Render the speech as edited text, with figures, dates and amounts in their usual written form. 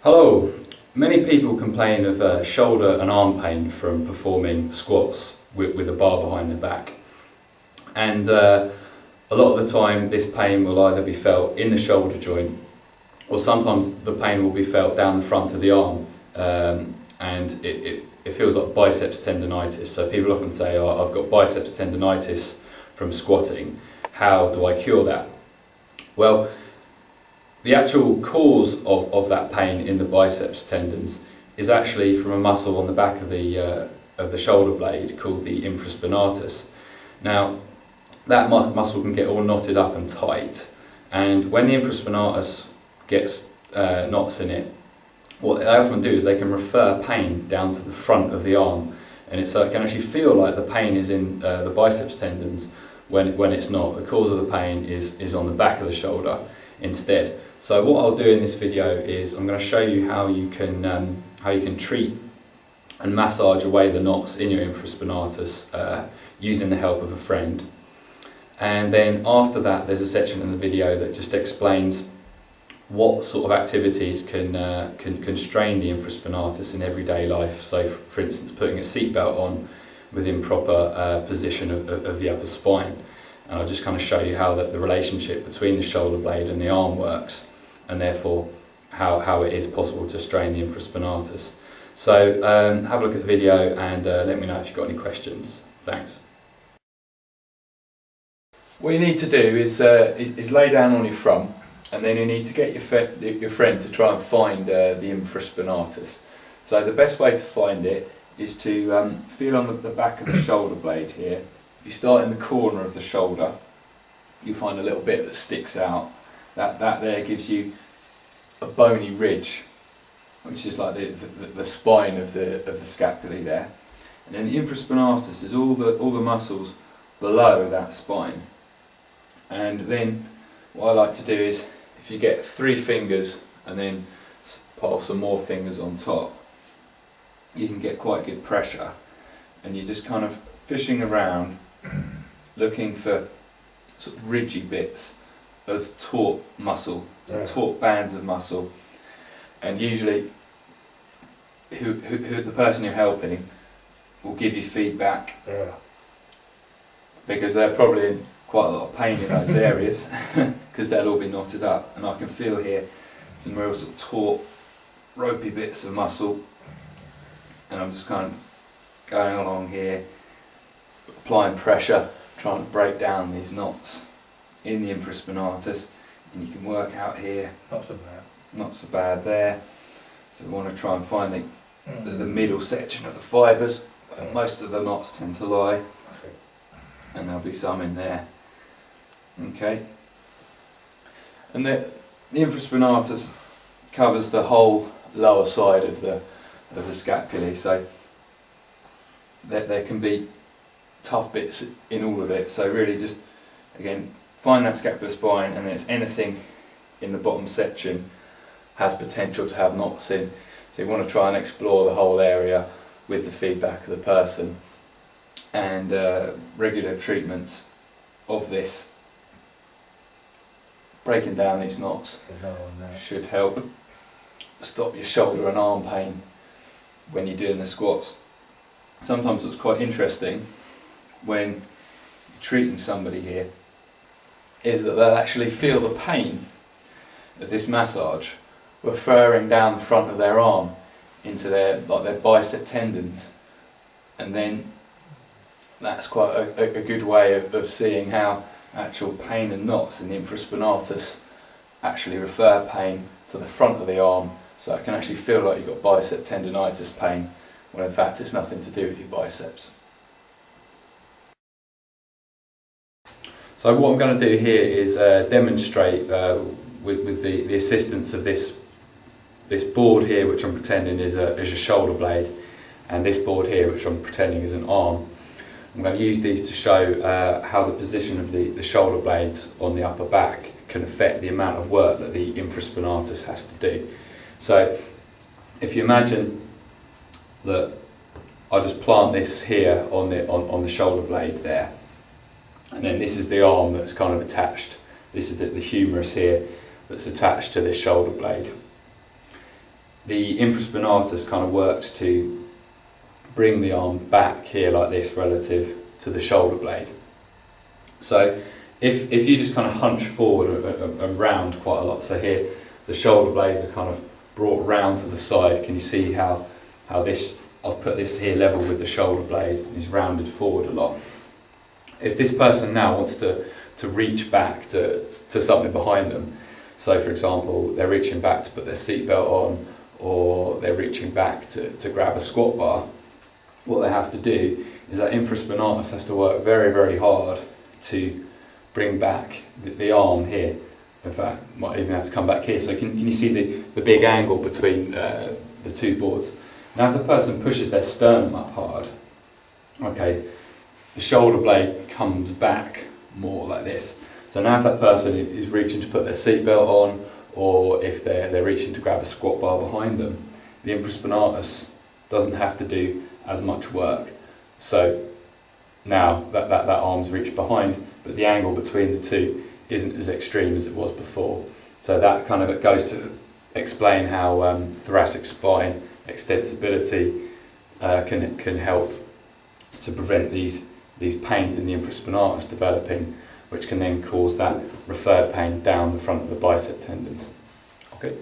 Hello. Many people complain of shoulder and arm pain from performing squats with a bar behind their back. And a lot of the time this pain will either be felt in the shoulder joint, or sometimes the pain will be felt down the front of the arm, and it feels like biceps tendonitis. So people often say, "Oh, I've got biceps tendonitis from squatting. How do I cure that?" Well, the actual cause of that pain in the biceps tendons is actually from a muscle on the back of the shoulder blade called the infraspinatus. Now, that muscle can get all knotted up and tight, and when the infraspinatus gets knots in it, what they often do is they can refer pain down to the front of the arm, and it can actually feel like the pain is in the biceps tendons when it's not. The cause of the pain is on the back of the shoulder instead. So what I'll do in this video is I'm going to show you how you can treat and massage away the knots in your infraspinatus using the help of a friend. And then after that, there's a section in the video that just explains what sort of activities can strain the infraspinatus in everyday life. So for instance, putting a seatbelt on within proper position of the upper spine. And I'll just kind of show you how the relationship between the shoulder blade and the arm works, and therefore how it is possible to strain the infraspinatus. So have a look at the video and let me know if you've got any questions. Thanks. What you need to do is lay down on your front, and then you need to get your friend to try and find the infraspinatus. So the best way to find it is to feel on the back of the shoulder blade here. If you start in the corner of the shoulder, you find a little bit that sticks out. That there gives you a bony ridge, which is like the spine of the scapulae there. And then the infraspinatus is all the muscles below that spine. And then what I like to do is, if you get 3 fingers and then pile some more fingers on top, you can get quite good pressure, and you're just kind of fishing around looking for sort of ridgy bits of taut muscle, so taut bands of muscle, and usually who the person you're helping will give you feedback, because they're probably in quite a lot of pain in those areas because they'll all be knotted up, and I can feel here some real sort of taut, ropey bits of muscle, and I'm just kind of going along here, applying pressure, trying to break down these knots in the infraspinatus, and you can work out here. Not so bad. Not so bad there. So we want to try and find the middle section of the fibres where most of the knots tend to lie, and there'll be some in there. Okay. And the infraspinatus covers the whole lower side of the scapulae, so there can be tough bits in all of it. So really just, again, find that scapular spine, and then it's anything in the bottom section has potential to have knots in. So you want to try and explore the whole area with the feedback of the person, and regular treatments of this, breaking down these knots, should help stop your shoulder and arm pain when you're doing the squats. Sometimes what's quite interesting when you're treating somebody here is that they'll actually feel the pain of this massage referring down the front of their arm into their bicep tendons, and then that's quite a good way of seeing how actual pain and knots in the infraspinatus actually refer pain to the front of the arm, so it can actually feel like you've got bicep tendonitis pain, when in fact it's nothing to do with your biceps. So what I'm going to do here is demonstrate with the assistance of this board here, which I'm pretending is a shoulder blade, and this board here, which I'm pretending is an arm. I'm going to use these to show how the position of the shoulder blades on the upper back can affect the amount of work that the infraspinatus has to do. So if you imagine that I just plant this here on the shoulder blade there, and then this is the arm that's kind of attached. This is the humerus here that's attached to this shoulder blade. the infraspinatus kind of works to bring the arm back here like this relative to the shoulder blade. So if you just kind of hunch forward and round quite a lot, so here the shoulder blades are kind of brought round to the side. Can you see how this, I've put this here level with the shoulder blade, and is rounded forward a lot. If this person now wants to reach back to something behind them, so for example they're reaching back to put their seatbelt on, or they're reaching back to grab a squat bar, what they have to do is that infraspinatus has to work very, very hard to bring back the arm here. In fact, might even have to come back here. So can you see the big angle between the two boards? Now if the person pushes their sternum up hard, okay, the shoulder blade comes back more like this. So now if that person is reaching to put their seatbelt on, or if they're reaching to grab a squat bar behind them, the infraspinatus doesn't have to do as much work. So now that arm's reached behind, but the angle between the two isn't as extreme as it was before. So that kind of goes to explain how thoracic spine extensibility can help to prevent these pains in the infraspinatus developing, which can then cause that referred pain down the front of the bicep tendons. Okay.